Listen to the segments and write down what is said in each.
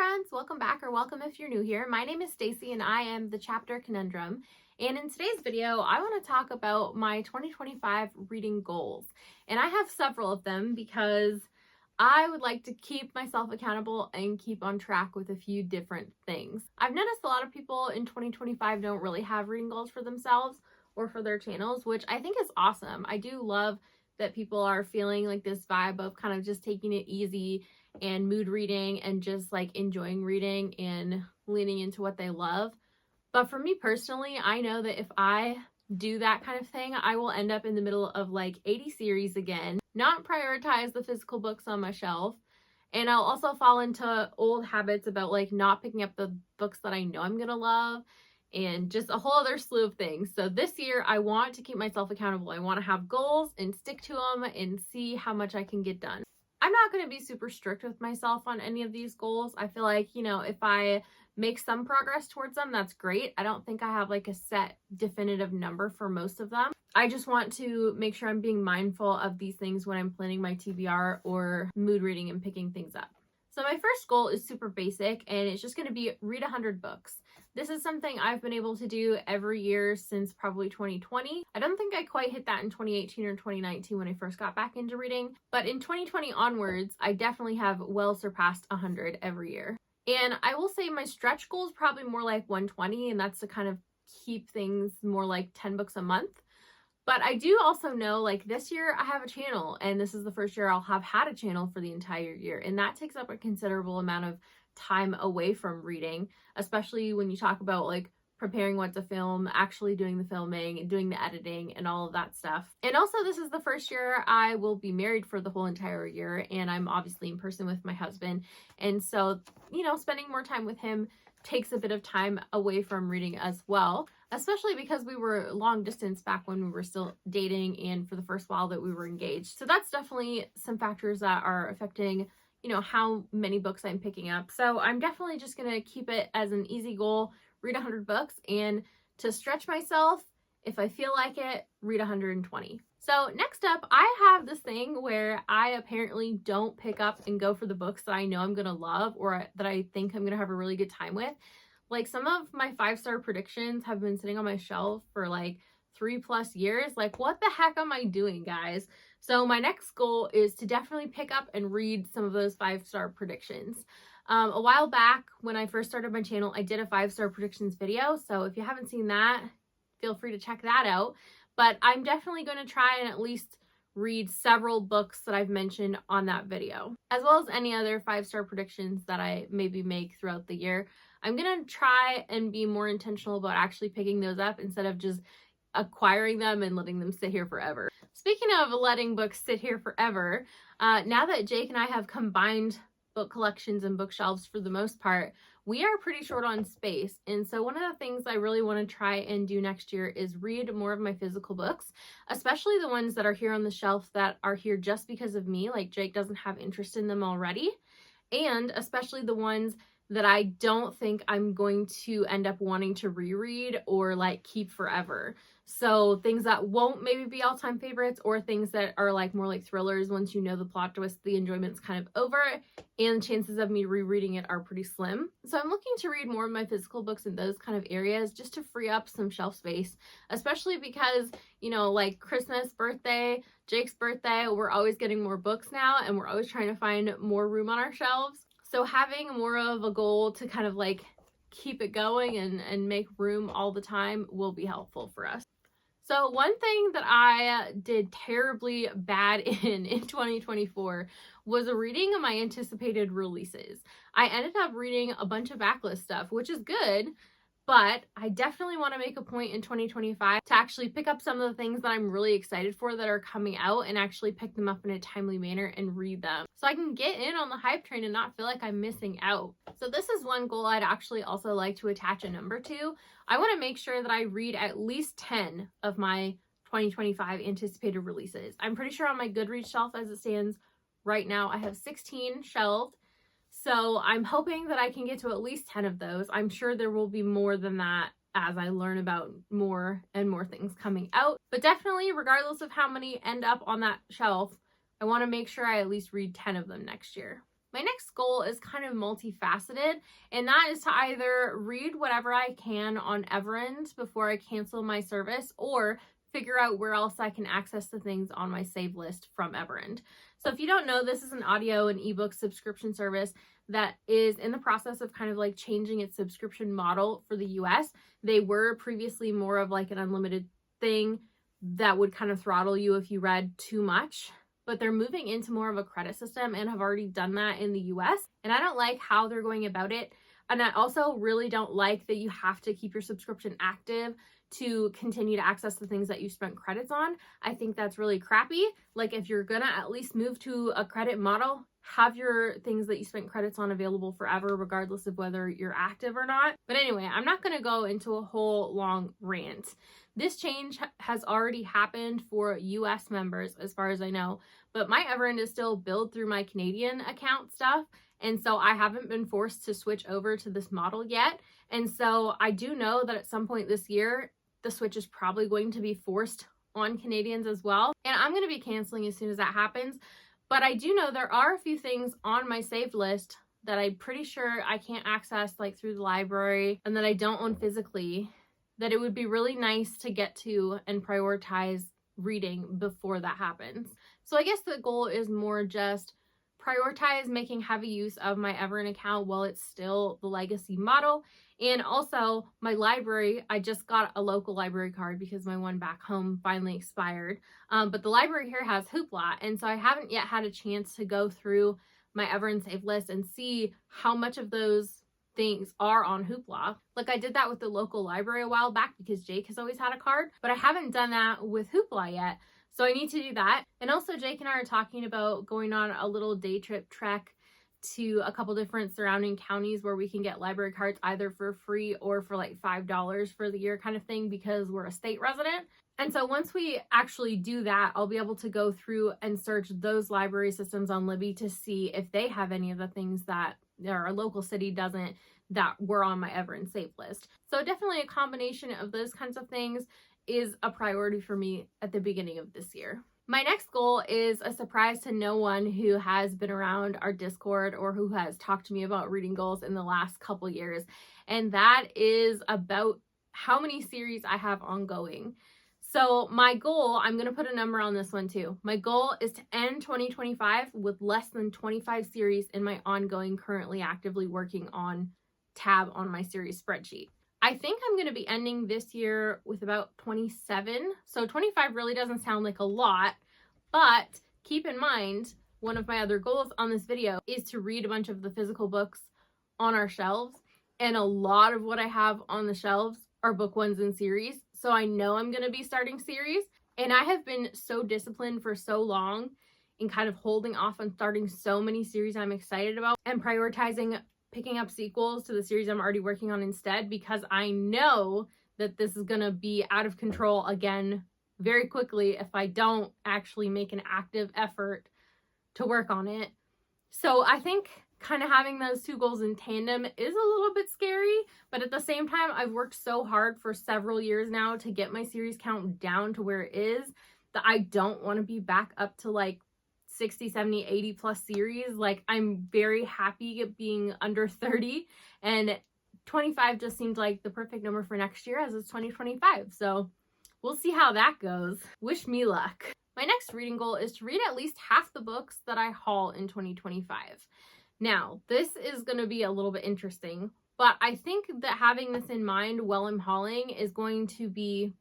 friends, welcome back, or welcome if you're new here. My name is Stacy and I am the Chapter Conundrum. And in today's video, I want to talk about my 2025 reading goals. And I have several of them because I would like to keep myself accountable and keep on track with a few different things. I've noticed a lot of people in 2025 don't really have reading goals for themselves or for their channels, which I think is awesome. I do love that people are feeling like this vibe of kind of just taking it easy and mood reading and just like enjoying reading and leaning into what they love. But for me personally, I know that if I do that kind of thing, I will end up in the middle of like 80 series again, not prioritize the physical books on my shelf. And I'll also fall into old habits about like not picking up the books that I know I'm gonna love and just a whole other slew of things. So this year I want to keep myself accountable. I want to have goals and stick to them and see how much I can get done. I'm not going to be super strict with myself on any of these goals. I feel like, if I make some progress towards them, that's great. I don't think I have like a set definitive number for most of them. I just want to make sure I'm being mindful of these things when I'm planning my TBR or mood reading and picking things up. So my first goal is super basic and it's just going to be read 100 books. This is something I've been able to do every year since probably 2020. I don't think I quite hit that in 2018 or 2019 when I first got back into reading, but in 2020 onwards, I definitely have well surpassed 100 every year. And I will say my stretch goal is probably more like 120, and that's to kind of keep things more like 10 books a month. But I do also know, like, this year I have a channel, and this is the first year I'll have had a channel for the entire year, and that takes up a considerable amount of time away from reading, especially when you talk about like preparing what to film, actually doing the filming and doing the editing and all of that stuff. And also this is the first year I will be married for the whole entire year, and I'm obviously in person with my husband, and so spending more time with him takes a bit of time away from reading as well, especially because we were long distance back when we were still dating and for the first while that we were engaged. So that's definitely some factors that are affecting how many books I'm picking up. So I'm definitely just going to keep it as an easy goal, read 100 books, and to stretch myself, if I feel like it, read 120. So next up, I have this thing where I apparently don't pick up and go for the books that I know I'm going to love or that I think I'm going to have a really good time with. Like some of my 5-star predictions have been sitting on my shelf for like 3+ years. Like, what the heck am I doing, guys? So my next goal is to definitely pick up and read some of those 5-star predictions. A while back when I first started my channel, I did a 5-star predictions video. So if you haven't seen that, feel free to check that out. But I'm definitely going to try and at least read several books that I've mentioned on that video, as well as any other 5-star predictions that I maybe make throughout the year. I'm going to try and be more intentional about actually picking those up instead of just acquiring them and letting them sit here forever. Speaking of letting books sit here forever, now that Jake and I have combined book collections and bookshelves for the most part, we are pretty short on space. And so one of the things I really want to try and do next year is read more of my physical books, especially the ones that are here on the shelf that are here just because of me, like Jake doesn't have interest in them already, and especially the ones that I don't think I'm going to end up wanting to reread or like keep forever. So things that won't maybe be all-time favorites, or things that are like more like thrillers. Once you know the plot twist, the enjoyment's kind of over and chances of me rereading it are pretty slim. So I'm looking to read more of my physical books in those kind of areas just to free up some shelf space, especially because, like Christmas, birthday, Jake's birthday, we're always getting more books now and we're always trying to find more room on our shelves. So having more of a goal to kind of like keep it going and make room all the time will be helpful for us. So one thing that I did terribly bad in 2024 was reading my anticipated releases. I ended up reading a bunch of backlist stuff, which is good, but I definitely want to make a point in 2025 to actually pick up some of the things that I'm really excited for that are coming out and actually pick them up in a timely manner and read them so I can get in on the hype train and not feel like I'm missing out. So this is one goal I'd actually also like to attach a number to. I want to make sure that I read at least 10 of my 2025 anticipated releases. I'm pretty sure on my Goodreads shelf as it stands right now, I have 16 shelved. So I'm hoping that I can get to at least 10 of those. I'm sure there will be more than that as I learn about more and more things coming out. But definitely, regardless of how many end up on that shelf, I want to make sure I at least read 10 of them next year. My next goal is kind of multifaceted, and that is to either read whatever I can on Everend before I cancel my service, or figure out where else I can access the things on my save list from Everend. So if you don't know, this is an audio and ebook subscription service that is in the process of kind of like changing its subscription model for the US. They were previously more of like an unlimited thing that would kind of throttle you if you read too much, but they're moving into more of a credit system and have already done that in the US. And I don't like how they're going about it. And I also really don't like that you have to keep your subscription active to continue to access the things that you spent credits on. I think that's really crappy. Like, if you're gonna at least move to a credit model, have your things that you spent credits on available forever, regardless of whether you're active or not. But anyway, I'm not gonna go into a whole long rant. This change has already happened for US members, as far as I know, but my Everend is still billed through my Canadian account stuff. And so I haven't been forced to switch over to this model yet. And so I do know that at some point this year, the switch is probably going to be forced on Canadians as well. And I'm going to be canceling as soon as that happens. But I do know there are a few things on my saved list that I'm pretty sure I can't access like through the library and that I don't own physically, that it would be really nice to get to and prioritize reading before that happens. So I guess the goal is more just prioritize making heavy use of my Everend account while it's still the legacy model. And also my library, I just got a local library card because my one back home finally expired. But the library here has Hoopla. And so I haven't yet had a chance to go through my Everend save list and see how much of those things are on Hoopla. Like, I did that with the local library a while back because Jake has always had a card, but I haven't done that with Hoopla yet. So I need to do that. And also Jake and I are talking about going on a little day trip trek to a couple different surrounding counties where we can get library cards either for free or for like $5 for the year kind of thing, because we're a state resident. And so once we actually do that, I'll be able to go through and search those library systems on Libby to see if they have any of the things that our local city doesn't, that were on my Everend save list. So definitely a combination of those kinds of things is a priority for me at the beginning of this year. My next goal is a surprise to no one who has been around our Discord or who has talked to me about reading goals in the last couple years. And that is about how many series I have ongoing. So my goal, I'm going to put a number on this one too. My goal is to end 2025 with less than 25 series in my ongoing, currently actively working on tab on my series spreadsheet. I think I'm going to be ending this year with about 27. So 25 really doesn't sound like a lot, but keep in mind, one of my other goals on this video is to read a bunch of the physical books on our shelves. And a lot of what I have on the shelves are book ones in series. So I know I'm going to be starting series. And I have been so disciplined for so long in kind of holding off on starting so many series I'm excited about and prioritizing picking up sequels to the series I'm already working on instead, because I know that this is going to be out of control again very quickly if I don't actually make an active effort to work on it. So I think kind of having those two goals in tandem is a little bit scary, but at the same time, I've worked so hard for several years now to get my series count down to where it is that I don't want to be back up to like 60, 70, 80 plus series. Like, I'm very happy being under 30, and 25 just seemed like the perfect number for next year, as it's 2025. So we'll see how that goes. Wish me luck. My next reading goal is to read at least half the books that I haul in 2025. Now, this is going to be a little bit interesting, but I think that having this in mind while I'm hauling is going to be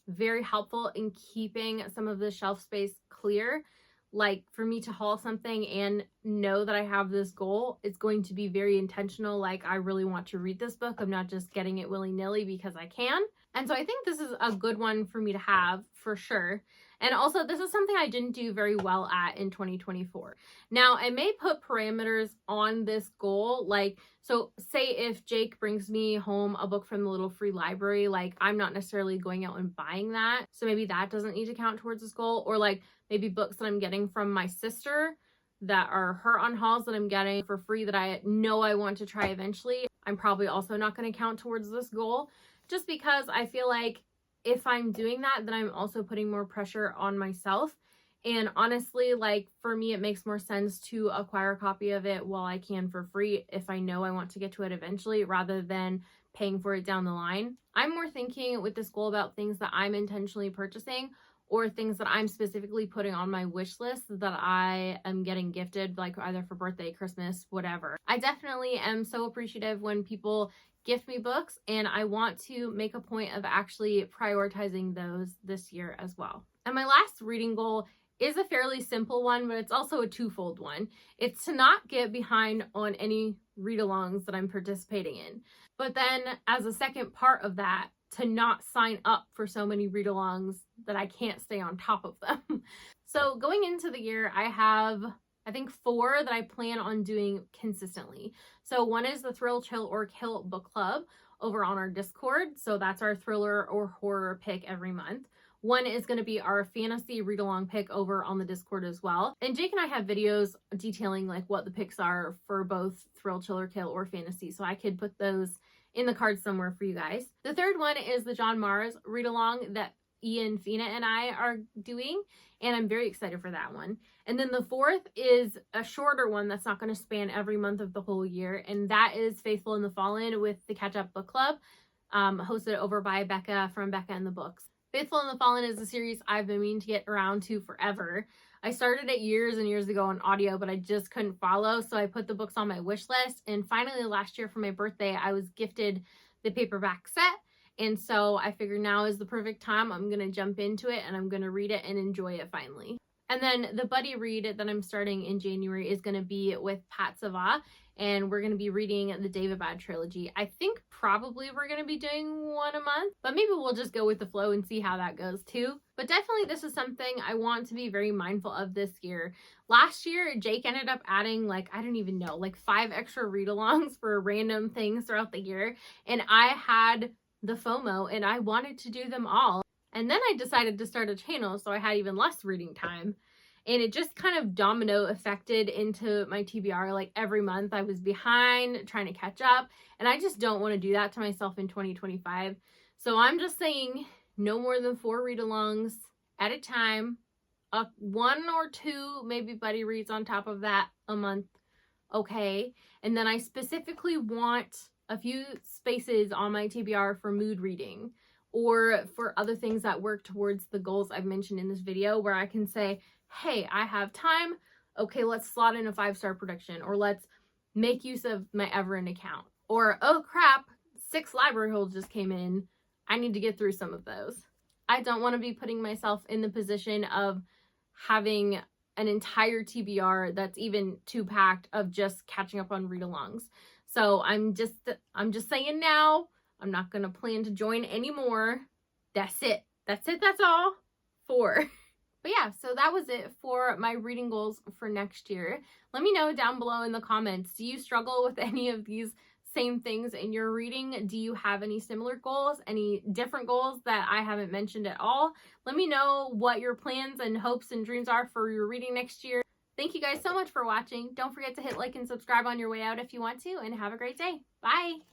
very helpful in keeping some of the shelf space clear. Like, for me to haul something and know that I have this goal, it's going to be very intentional. Like, I really want to read this book. I'm not just getting it willy-nilly because I can. And so I think this is a good one for me to have for sure. And also, this is something I didn't do very well at in 2024. Now, I may put parameters on this goal. Like, so say if Jake brings me home a book from the little free library, like, I'm not necessarily going out and buying that. So maybe that doesn't need to count towards this goal. Or like maybe books that I'm getting from my sister that are her on hauls that I'm getting for free that I know I want to try eventually, I'm probably also not going to count towards this goal, just because I feel like if I'm doing that, then I'm also putting more pressure on myself. And honestly, like for me, it makes more sense to acquire a copy of it while I can for free if I know I want to get to it eventually rather than paying for it down the line. I'm more thinking with this goal about things that I'm intentionally purchasing or things that I'm specifically putting on my wish list that I am getting gifted, like either for birthday, Christmas, whatever. I definitely am so appreciative when people gift me books, and I want to make a point of actually prioritizing those this year as well. And my last reading goal is a fairly simple one, but it's also a twofold one. It's to not get behind on any read-alongs that I'm participating in. But then as a second part of that, to not sign up for so many read-alongs that I can't stay on top of them. So going into the year, I have, I think, 4 that I plan on doing consistently. So one is the Thrill, Chill, or Kill book club over on our Discord. So that's our thriller or horror pick every month. One is going to be our fantasy read-along pick over on the Discord as well. And Jake and I have videos detailing like what the picks are for both Thrill, Chill, or Kill or fantasy. So I could put those in the cards somewhere for you guys. The third one is the John Mars read-along that Ian, Fina, and I are doing, and I'm very excited for that one. And then the fourth is a shorter one that's not going to span every month of the whole year, and that is Faithful and the Fallen with the Catch Up Book Club, hosted over by Becca from Becca and the Books. Faithful and the Fallen is a series I've been meaning to get around to forever. I started it years and years ago on audio, but I just couldn't follow, so I put the books on my wish list. And finally, last year for my birthday, I was gifted the paperback set. And so I figured now is the perfect time. I'm going to jump into it and I'm going to read it and enjoy it finally. And then the buddy read that I'm starting in January is going to be with Pat Sava, and we're going to be reading the David Bad trilogy. I think probably we're going to be doing one a month, but maybe we'll just go with the flow and see how that goes too. But definitely this is something I want to be very mindful of this year. Last year, Jake ended up adding like, I don't even know, like 5 extra read-alongs for random things throughout the year. And I had the FOMO and I wanted to do them all. And then I decided to start a channel, so I had even less reading time. And it just kind of domino affected into my TBR. Like every month I was behind trying to catch up. And I just don't want to do that to myself in 2025. So I'm just saying no more than 4 read-alongs at a time. 1 or 2 maybe buddy reads on top of that a month. Okay. And then I specifically want a few spaces on my TBR for mood reading or for other things that work towards the goals I've mentioned in this video, where I can say, hey, I have time. Okay, let's slot in a 5-star production, or let's make use of my Everend account, or oh crap, 6 library holds just came in. I need to get through some of those. I don't want to be putting myself in the position of having an entire TBR that's even too packed of just catching up on read-alongs. So I'm just saying now, I'm not going to plan to join anymore. That's it. That's all. 4. But yeah, so that was it for my reading goals for next year. Let me know down below in the comments. Do you struggle with any of these same things in your reading? Do you have any similar goals? Any different goals that I haven't mentioned at all? Let me know what your plans and hopes and dreams are for your reading next year. Thank you guys so much for watching. Don't forget to hit like and subscribe on your way out if you want to, and have a great day. Bye!